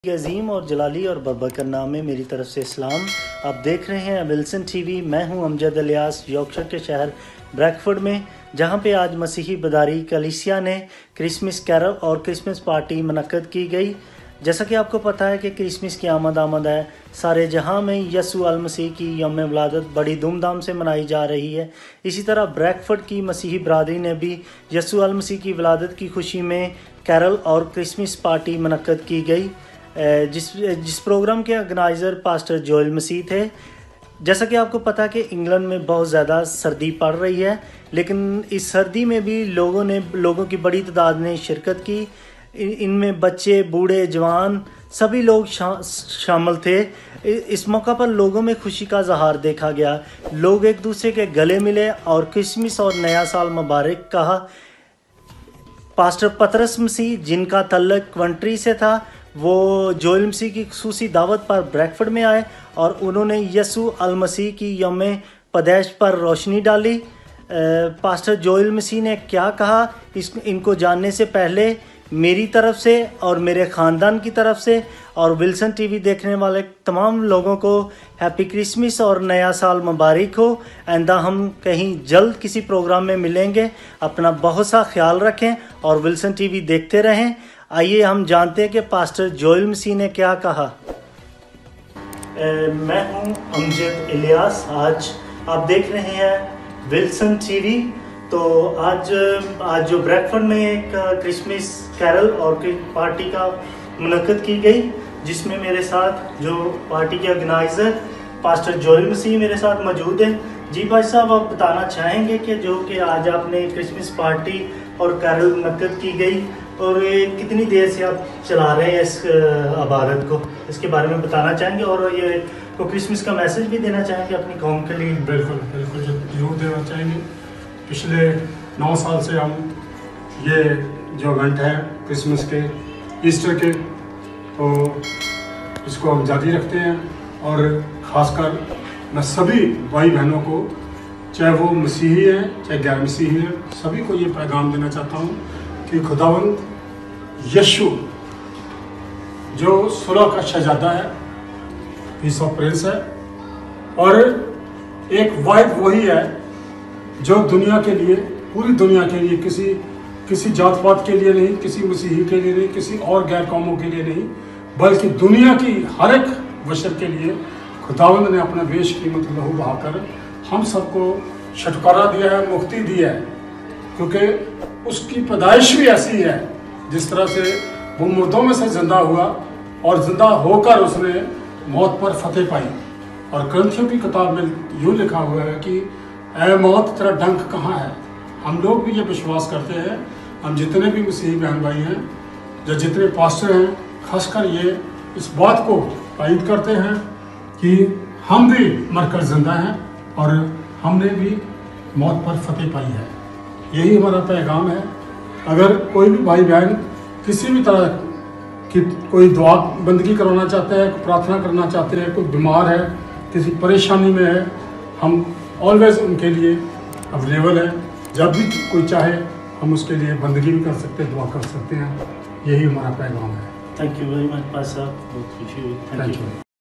अजीम और जलाली और बरबकर नाम में मेरी तरफ से इस्लाम। आप देख रहे हैं विल्सन टीवी। मैं हूं अमजद इलियास, यॉर्कशायर के शहर ब्रैडफोर्ड में, जहां पे आज मसीही बदारी कलीसिया ने क्रिसमस कैरल और क्रिसमस पार्टी मुनक्कद की गई। जैसा कि आपको पता है कि क्रिसमस की आमद है। सारे जहां में यसू अल मसीह की यौम विलादत बड़ी धूमधाम से मनाई जा रही है। इसी तरह ब्रैडफोर्ड की मसीही बरादरी ने भी यसू अल मसीह की विलादत की खुशी में कैरल और क्रिसमस पार्टी मुनक्कद की गई, जिस प्रोग्राम के ऑर्गेनाइज़र पास्टर जोएल मसीह थे। जैसा कि आपको पता है कि इंग्लैंड में बहुत ज़्यादा सर्दी पड़ रही है, लेकिन इस सर्दी में भी लोगों की बड़ी तादाद ने शिरकत की। इनमें बच्चे, बूढ़े, जवान सभी लोग शामिल थे। इस मौका पर लोगों में खुशी का इज़हार देखा गया। लोग एक दूसरे के गले मिले और क्रिसमस और नया साल मुबारक कहा। पास्टर पतरस मसीह, जिनका तल्लुक कवंट्री से था, वो जोएल मसीह की खुसूसी दावत पर ब्रैडफोर्ड में आए और उन्होंने यसू अल मसीह की यौम पैदाइश पर रोशनी डाली। पास्टर जोएल मसीह ने क्या कहा, इनको जानने से पहले मेरी तरफ से और मेरे ख़ानदान की तरफ से और विल्सन टीवी देखने वाले तमाम लोगों को हैप्पी क्रिसमस और नया साल मुबारक हो। आइंदा हम कहीं जल्द किसी प्रोग्राम में मिलेंगे। अपना बहुत सा ख्याल रखें और विल्सन टीवी देखते रहें। आइए हम जानते हैं कि पास्टर जोएल मसीह ने क्या कहा। मैं हूं अमजद इलियास। आज आप देख रहे हैं विल्सन टीवी। तो आज जो ब्रैडफोर्ड में एक क्रिसमस कैरल और पार्टी का मुनक्कद की गई, जिसमें मेरे साथ जो पार्टी के ऑर्गेनाइज़र पास्टर जोएल मसीह मेरे साथ मौजूद हैं। जी भाई साहब, आप बताना चाहेंगे कि आज आपने क्रिसमस पार्टी और कैरल मुनक्कद की गई और कितनी देर से आप चला रहे हैं इस इबादत को, इसके बारे में बताना चाहेंगे और ये को क्रिसमस का मैसेज भी देना चाहेंगे अपनी कौम के लिए? बिल्कुल जरूर देना चाहेंगे। पिछले 9 साल से हम ये जो इवेंट है क्रिसमस के, ईस्टर के, तो इसको हम जारी रखते हैं। और ख़ासकर मैं सभी भाई बहनों को, चाहे वो मसीही हैं चाहे गैर मसीही हैं, सभी को ये पैगाम देना चाहता हूँ कि खुदावंद यीशु जो सुलह का शहजादा है, पीस ऑफ प्रिंस है, और एक वाहिद वही है जो दुनिया के लिए, पूरी दुनिया के लिए, किसी जात पात के लिए नहीं, किसी मसीही के लिए नहीं, किसी और गैर कौमों के लिए नहीं, बल्कि दुनिया की हर एक बशर के लिए खुदावंद ने अपना बेशकीमत लहू बहाकर हम सबको छुटकारा दिया है, मुक्ति दी है। क्योंकि उसकी पैदाइश भी ऐसी है, जिस तरह से वो मुर्दों में से जिंदा हुआ और जिंदा होकर उसने मौत पर फतेह पाई। और ग्रंथियों की किताब में यूँ लिखा हुआ है कि ऐ मौत तेरा डंक कहाँ है। हम लोग भी ये विश्वास करते हैं, हम जितने भी मसीही बहन भाई हैं, जो जितने पास्टर हैं, खासकर ये इस बात को तायद करते हैं कि हम भी मरकर जिंदा हैं और हमने भी मौत पर फतेह पाई है। यही हमारा पैगाम है। अगर कोई भी भाई बहन किसी भी तरह की कोई दुआ बंदगी करवाना चाहते हैं, प्रार्थना करना चाहते हैं, कोई बीमार है, किसी परेशानी में है, हम ऑलवेज उनके लिए अवेलेबल है। जब भी कोई चाहे हम उसके लिए बंदगी भी कर सकते हैं, दुआ कर सकते हैं। यही हमारा पैगाम है। Thank you very much pastor साहब, बहुत खुशी हुई। Thank you.